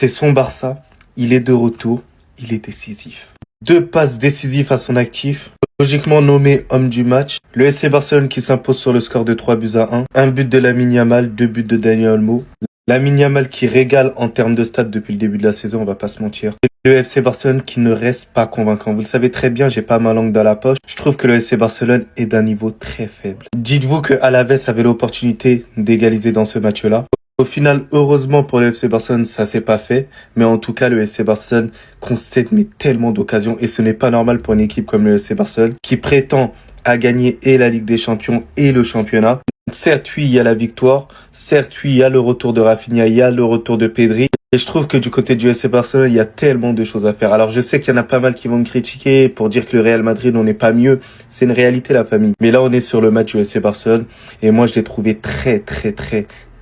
C'est son Barça, il est de retour, il est décisif. 2 passes décisives à son actif, logiquement nommé homme du match. Le FC Barcelone qui s'impose sur le score de 3-1. Un but de Lamine Yamal, 2 buts de Dani Olmo. Lamine Yamal qui régale en termes de stats depuis le début de la saison, on va pas se mentir. Le FC Barcelone qui ne reste pas convaincant. Vous le savez très bien, j'ai pas ma langue dans la poche. Je trouve que le FC Barcelone est d'un niveau très faible. Dites-vous que Alaves avait l'opportunité d'égaliser dans ce match-là. Au final, heureusement pour le FC Barcelone, ça s'est pas fait. Mais en tout cas, le FC Barcelone concède tellement d'occasions. Et ce n'est pas normal pour une équipe comme le FC Barcelone qui prétend à gagner et la Ligue des Champions et le championnat. Certes, oui, il y a la victoire. Certes, oui, il y a le retour de Rafinha, il y a le retour de Pedri. Et je trouve que du côté du FC Barcelone, il y a tellement de choses à faire. Alors, je sais qu'il y en a pas mal qui vont me critiquer pour dire que le Real Madrid, on n'est pas mieux. C'est une réalité, la famille. Mais là, on est sur le match du FC Barcelone. Et moi, je l'ai trouvé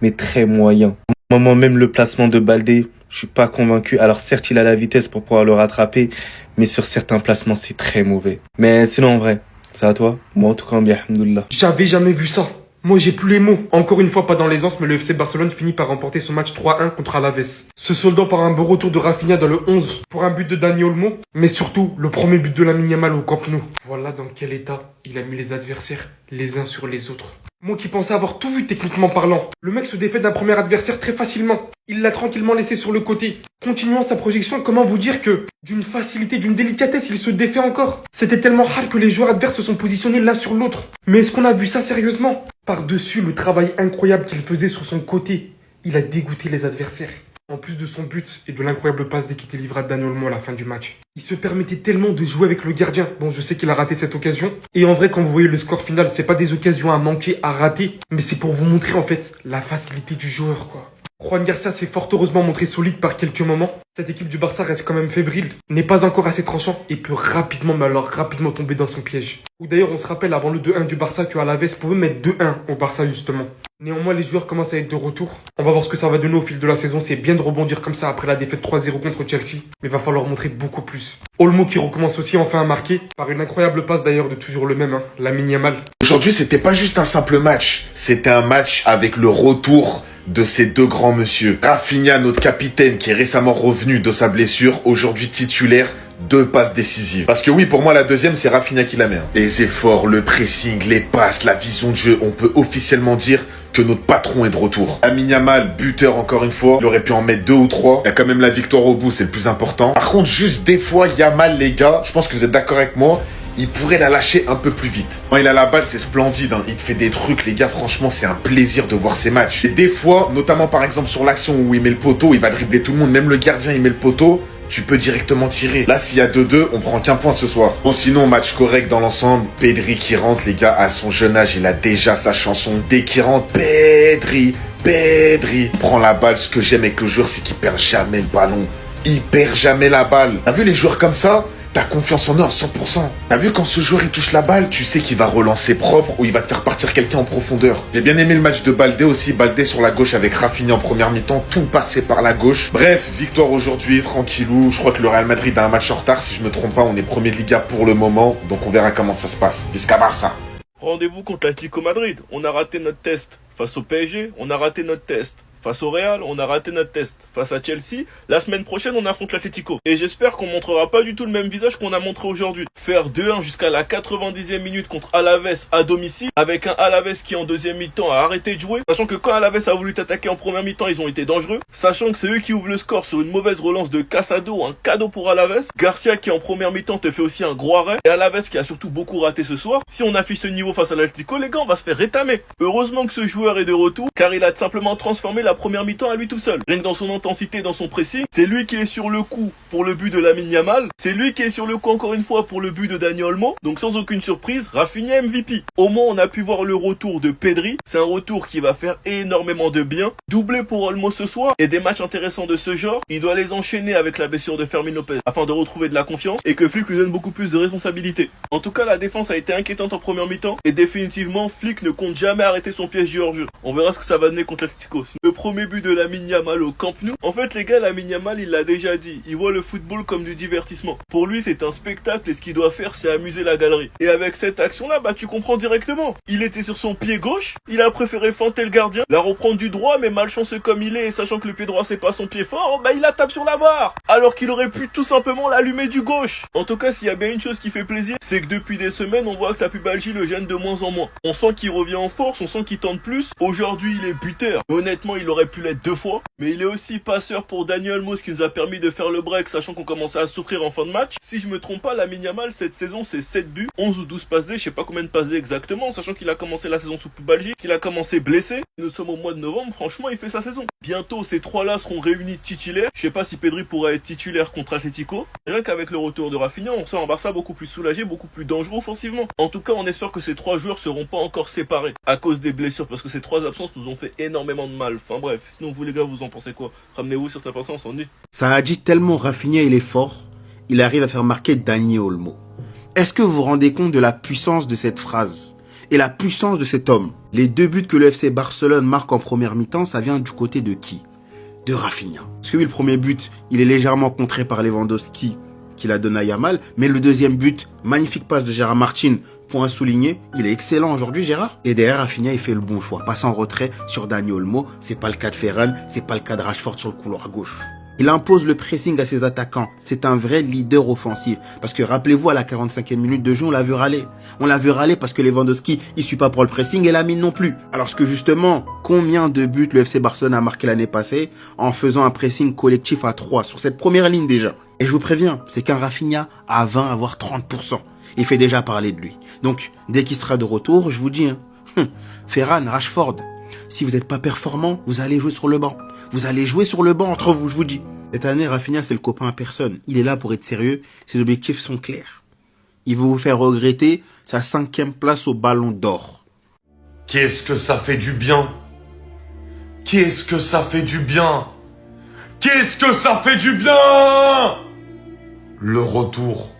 mais très moyen. Au moment même, le placement de Baldé, je suis pas convaincu. Alors, certes, il a la vitesse pour pouvoir le rattraper. Mais sur certains placements, c'est très mauvais. Mais sinon, en vrai, c'est à toi. Moi, en tout cas, bien, alhamdoulilah. J'avais jamais vu ça. Moi, j'ai plus les mots. Encore une fois, pas dans l'aisance, mais le FC Barcelone finit par remporter son match 3-1 contre Alaves. Se soldant par un beau retour de Rafinha dans le 11 pour un but de Dani Olmo, mais surtout le premier but de Lamine Yamal au Camp Nou. Voilà dans quel état il a mis les adversaires les uns sur les autres. Moi qui pensais avoir tout vu techniquement parlant. Le mec se défait d'un premier adversaire très facilement. Il l'a tranquillement laissé sur le côté. Continuant sa projection, comment vous dire que d'une facilité, d'une délicatesse, il se défait encore. C'était tellement hard que les joueurs adverses se sont positionnés l'un sur l'autre. Mais est-ce qu'on a vu ça sérieusement? Par-dessus le travail incroyable qu'il faisait sur son côté, il a dégoûté les adversaires. En plus de son but et de l'incroyable passe dès qu'il était livré à Dani Olmo à la fin du match. Il se permettait tellement de jouer avec le gardien. Bon, je sais qu'il a raté cette occasion. Et en vrai, quand vous voyez le score final, c'est pas des occasions à manquer, à rater. Mais c'est pour vous montrer en fait la facilité du joueur, quoi. Juan Garcia s'est fort heureusement montré solide par quelques moments. Cette équipe du Barça reste quand même fébrile, n'est pas encore assez tranchant et peut rapidement, mais alors rapidement tomber dans son piège. Ou d'ailleurs, on se rappelle avant le 2-1 du Barça que Alaves pouvait mettre 2-1 au Barça justement. Néanmoins, les joueurs commencent à être de retour. On va voir ce que ça va donner au fil de la saison. C'est bien de rebondir comme ça après la défaite 3-0 contre Chelsea, mais va falloir montrer beaucoup plus. Olmo qui recommence aussi enfin à marquer, par une incroyable passe d'ailleurs de toujours le même, Lamine Yamal. Aujourd'hui, c'était pas juste un simple match, c'était un match avec le retour de ces 2 grands monsieur. Rafinha, notre capitaine, qui est récemment revenu de sa blessure, aujourd'hui titulaire, 2 passes décisives. Parce que oui, pour moi, la deuxième, c'est Rafinha qui la met. Les efforts, le pressing, les passes, la vision de jeu, on peut officiellement dire que notre patron est de retour. Lamine Yamal, buteur encore une fois, il aurait pu en mettre 2 ou 3. Il y a quand même la victoire au bout, c'est le plus important. Par contre, juste des fois, Yamal, les gars, je pense que vous êtes d'accord avec moi, il pourrait la lâcher un peu plus vite. Quand il a la balle, c'est splendide, Il te fait des trucs, les gars, franchement, c'est un plaisir de voir ces matchs. Et des fois, notamment par exemple sur l'action où il met le poteau, il va dribbler tout le monde, même le gardien, il met le poteau, tu peux directement tirer. Là, s'il y a 2-2, on prend qu'un point ce soir. Bon, sinon, match correct dans l'ensemble. Pedri qui rentre, les gars, à son jeune âge, il a déjà sa chanson. Dès qu'il rentre, Pedri. Il prend la balle. Ce que j'aime avec le joueur, c'est qu'il perd jamais le ballon. Il perd jamais la balle. T'as vu les joueurs comme ça? T'as confiance en eux à 100%. T'as vu quand ce joueur il touche la balle, tu sais qu'il va relancer propre ou il va te faire partir quelqu'un en profondeur. J'ai bien aimé le match de Baldé aussi. Baldé sur la gauche avec Rafinha en première mi-temps, tout passé par la gauche. Bref, victoire aujourd'hui, tranquillou. Je crois que le Real Madrid a un match en retard. Si je me trompe pas, on est premier de Liga pour le moment. Donc on verra comment ça se passe. Visca Barça. Rendez-vous contre l'Atlético Madrid. On a raté notre test face au PSG. On a raté notre test face au Real, on a raté notre test. Face à Chelsea, la semaine prochaine, on affronte l'Atlético. Et j'espère qu'on montrera pas du tout le même visage qu'on a montré aujourd'hui. Faire 2-1 jusqu'à la 90e minute contre Alaves à domicile, avec un Alaves qui en deuxième mi-temps a arrêté de jouer, sachant que quand Alaves a voulu t'attaquer en première mi-temps, ils ont été dangereux, sachant que c'est eux qui ouvrent le score sur une mauvaise relance de Casado, un cadeau pour Alaves, Garcia qui en première mi-temps te fait aussi un gros arrêt, et Alaves qui a surtout beaucoup raté ce soir. Si on affiche ce niveau face à l'Atlético, les gars, on va se faire rétamer. Heureusement que ce joueur est de retour, car il a simplement transformé la première mi-temps à lui tout seul. Rien que dans son intensité, dans son pressing, c'est lui qui est sur le coup pour le but de Lamine Yamal, c'est lui qui est sur le coup encore une fois pour le but de Dani Olmo, donc sans aucune surprise, Rafinha MVP. Au moins on a pu voir le retour de Pedri, c'est un retour qui va faire énormément de bien, doublé pour Olmo ce soir, et des matchs intéressants de ce genre, il doit les enchaîner avec la blessure de Fermin Lopez, afin de retrouver de la confiance, et que Flick lui donne beaucoup plus de responsabilités. En tout cas, la défense a été inquiétante en première mi-temps, et définitivement, Flick ne compte jamais arrêter son piège du hors-jeu. On verra ce que ça va donner contre l'Atlético. Le premier but de Lamine Yamal au Camp Nou. En fait, les gars, Lamine Yamal, il l'a déjà dit. Il voit le football comme du divertissement. Pour lui, c'est un spectacle et ce qu'il doit faire, c'est amuser la galerie. Et avec cette action-là, bah, tu comprends directement. Il était sur son pied gauche. Il a préféré feinter le gardien, la reprendre du droit, mais malchanceux comme il est, et sachant que le pied droit, c'est pas son pied fort, bah, il la tape sur la barre. Alors qu'il aurait pu tout simplement l'allumer du gauche. En tout cas, s'il y a bien une chose qui fait plaisir, c'est que depuis des semaines, on voit que sa pubalgie le gêne de moins en moins. On sent qu'il revient en force, on sent qu'il tente plus. Aujourd'hui, il est buteur. Honnêtement, il aurait pu l'être 2 fois. Mais il est aussi passeur pour Daniel Olmo, ce qui nous a permis de faire le break, sachant qu'on commençait à souffrir en fin de match. Si je me trompe pas, Lamine Yamal, cette saison, c'est 7 buts, 11 ou 12 passes D, je sais pas combien de passes D exactement, sachant qu'il a commencé la saison sous pubalgie, qu'il a commencé blessé. Nous sommes au mois de novembre, franchement, il fait sa saison. Bientôt, ces 3-là seront réunis titulaires. Je sais pas si Pedri pourra être titulaire contre Atlético. Rien qu'avec le retour de Rafinha, on sort un Barça beaucoup plus soulagé, beaucoup plus dangereux offensivement. En tout cas, on espère que ces 3 joueurs seront pas encore séparés à cause des blessures, parce que ces 3 absences nous ont fait énormément de mal. Enfin bref, sinon vous les gars, vous en pensez quoi? Ramenez-vous sur cette personne, on s'en dit. Ça a dit tellement Rafinha, il est fort, il arrive à faire marquer Dani Olmo. Est-ce que vous vous rendez compte de la puissance de cette phrase et la puissance de cet homme? Les 2 buts que le FC Barcelone marque en première mi-temps, ça vient du côté de qui? De Rafinha. Parce que oui, le premier but, il est légèrement contré par Lewandowski, qui l'a donné à Yamal, mais le deuxième but, magnifique passe de Gérard Martin, point souligné, il est excellent aujourd'hui Gérard. Et derrière Rafinha, il fait le bon choix, passe en retrait sur Dani Olmo, c'est pas le cas de Ferran, c'est pas le cas de Rashford sur le couloir gauche. Il impose le pressing à ses attaquants. C'est un vrai leader offensif. Parce que rappelez-vous, à la 45e minute de jeu, on l'a vu râler. On l'a vu râler parce que Lewandowski, il suit pas pour le pressing et Lamine non plus. Alors que justement, combien de buts le FC Barcelone a marqué l'année passée en faisant un pressing collectif à 3 sur cette première ligne déjà. Et je vous préviens, c'est qu'un Rafinha à 20, voire 30%. Il fait déjà parler de lui. Donc, dès qu'il sera de retour, je vous dis, Ferran, Rashford, si vous n'êtes pas performant, vous allez jouer sur le banc. Vous allez jouer sur le banc entre vous, je vous dis. Cette année, Rafinha, c'est le copain à personne. Il est là pour être sérieux. Ses objectifs sont clairs. Il veut vous faire regretter sa 5e place au Ballon d'Or. Qu'est-ce que ça fait du bien? Qu'est-ce que ça fait du bien? Qu'est-ce que ça fait du bien? Le retour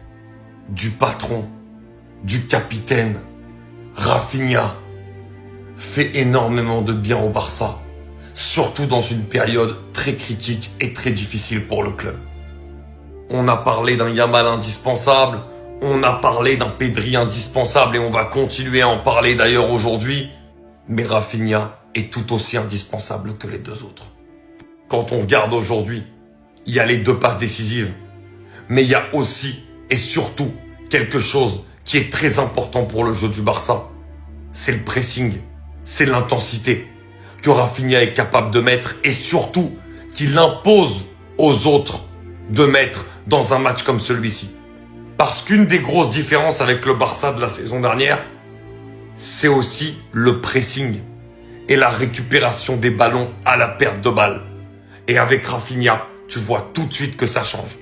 du patron, du capitaine, Rafinha, fait énormément de bien au Barça. Surtout dans une période très critique et très difficile pour le club. On a parlé d'un Yamal indispensable, on a parlé d'un Pedri indispensable et on va continuer à en parler d'ailleurs aujourd'hui. Mais Rafinha est tout aussi indispensable que les 2 autres. Quand on regarde aujourd'hui, il y a les 2 passes décisives. Mais il y a aussi et surtout quelque chose qui est très important pour le jeu du Barça. C'est le pressing, c'est l'intensité que Rafinha est capable de mettre et surtout qu'il impose aux autres de mettre dans un match comme celui-ci. Parce qu'une des grosses différences avec le Barça de la saison dernière, c'est aussi le pressing et la récupération des ballons à la perte de balle. Et avec Rafinha, tu vois tout de suite que ça change.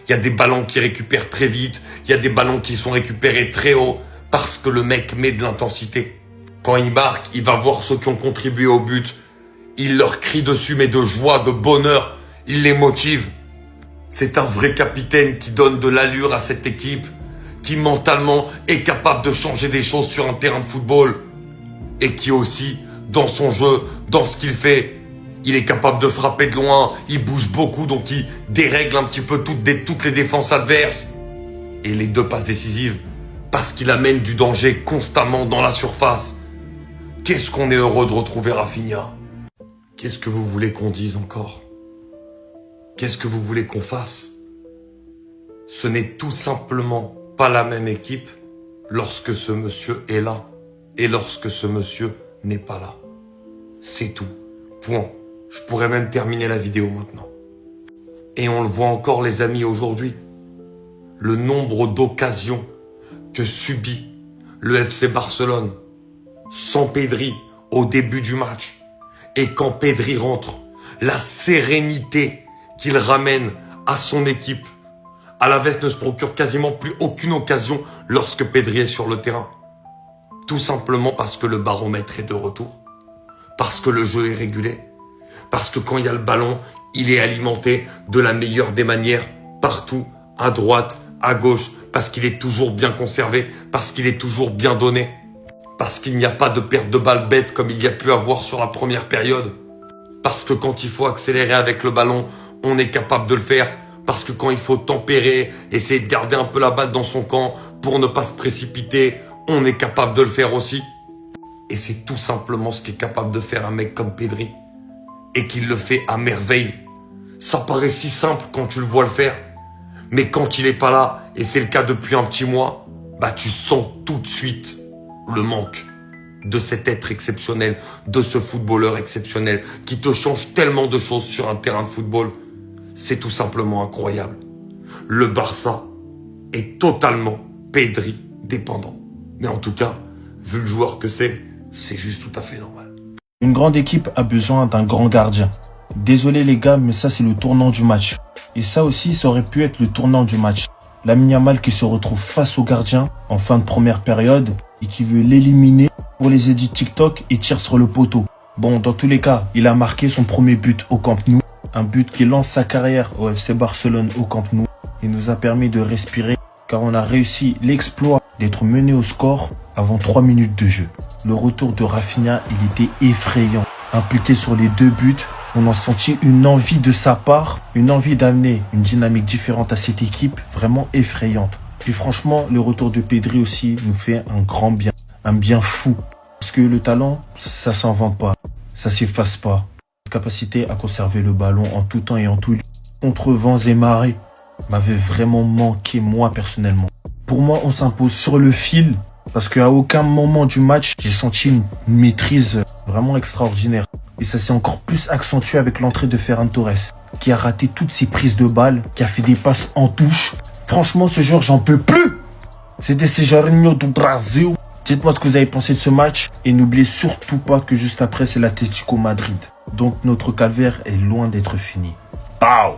Il y a des ballons qui récupèrent très vite, il y a des ballons qui sont récupérés très haut parce que le mec met de l'intensité. Quand il marque, il va voir ceux qui ont contribué au but. Il leur crie dessus, mais de joie, de bonheur. Il les motive. C'est un vrai capitaine qui donne de l'allure à cette équipe, qui mentalement est capable de changer des choses sur un terrain de football. Et qui aussi, dans son jeu, dans ce qu'il fait, il est capable de frapper de loin. Il bouge beaucoup, donc il dérègle un petit peu toutes les défenses adverses. Et les 2 passes décisives, parce qu'il amène du danger constamment dans la surface. Qu'est-ce qu'on est heureux de retrouver Rafinha. Qu'est-ce que vous voulez qu'on dise encore? Qu'est-ce que vous voulez qu'on fasse? Ce n'est tout simplement pas la même équipe lorsque ce monsieur est là et lorsque ce monsieur n'est pas là. C'est tout. Point. Je pourrais même terminer la vidéo maintenant. Et on le voit encore les amis aujourd'hui. Le nombre d'occasions que subit le FC Barcelone sans Pedri au début du match. Et quand Pedri rentre, la sérénité qu'il ramène à son équipe. Alaves ne se procure quasiment plus aucune occasion lorsque Pedri est sur le terrain. Tout simplement parce que le baromètre est de retour. Parce que le jeu est régulé. Parce que quand il y a le ballon, il est alimenté de la meilleure des manières, partout, à droite, à gauche, parce qu'il est toujours bien conservé, parce qu'il est toujours bien donné. Parce qu'il n'y a pas de perte de balle bête comme il y a pu avoir sur la première période. Parce que quand il faut accélérer avec le ballon, on est capable de le faire. Parce que quand il faut tempérer, essayer de garder un peu la balle dans son camp pour ne pas se précipiter, on est capable de le faire aussi. Et c'est tout simplement ce qu'est capable de faire un mec comme Pedri. Et qu'il le fait à merveille. Ça paraît si simple quand tu le vois le faire. Mais quand il est pas là, et c'est le cas depuis un petit mois, bah tu sens tout de suite le manque de cet être exceptionnel, de ce footballeur exceptionnel qui te change tellement de choses sur un terrain de football. C'est tout simplement incroyable. Le Barça est totalement Pedri dépendant. Mais en tout cas, vu le joueur que c'est juste tout à fait normal. Une grande équipe a besoin d'un grand gardien. Désolé les gars, mais ça c'est le tournant du match. Et ça aussi, ça aurait pu être le tournant du match. Lamine Yamal qui se retrouve face au gardien en fin de première période et qui veut l'éliminer pour les edits TikTok et tire sur le poteau. Bon, dans tous les cas, il a marqué son premier but au Camp Nou. Un but qui lance sa carrière au FC Barcelone au Camp Nou et nous a permis de respirer car on a réussi l'exploit d'être mené au score avant 3 minutes de jeu. Le retour de Rafinha, il était effrayant. Impliqué sur les 2 buts, on a senti une envie de sa part, une envie d'amener une dynamique différente à cette équipe, vraiment effrayante. Et franchement, le retour de Pedri aussi nous fait un grand bien, un bien fou. Parce que le talent, ça s'invente pas, ça s'efface pas. La capacité à conserver le ballon en tout temps et en tout lieu, contre vents et marées, m'avait vraiment manqué moi personnellement. Pour moi, on s'impose sur le fil, parce qu'à aucun moment du match, j'ai senti une maîtrise vraiment extraordinaire. Et ça s'est encore plus accentué avec l'entrée de Ferran Torres, qui a raté toutes ses prises de balles, qui a fait des passes en touche. Franchement, ce joueur, j'en peux plus. C'était Serginho do Brasil. Dites-moi ce que vous avez pensé de ce match. Et n'oubliez surtout pas que juste après, c'est l'Atlético Madrid. Donc notre calvaire est loin d'être fini. Pow!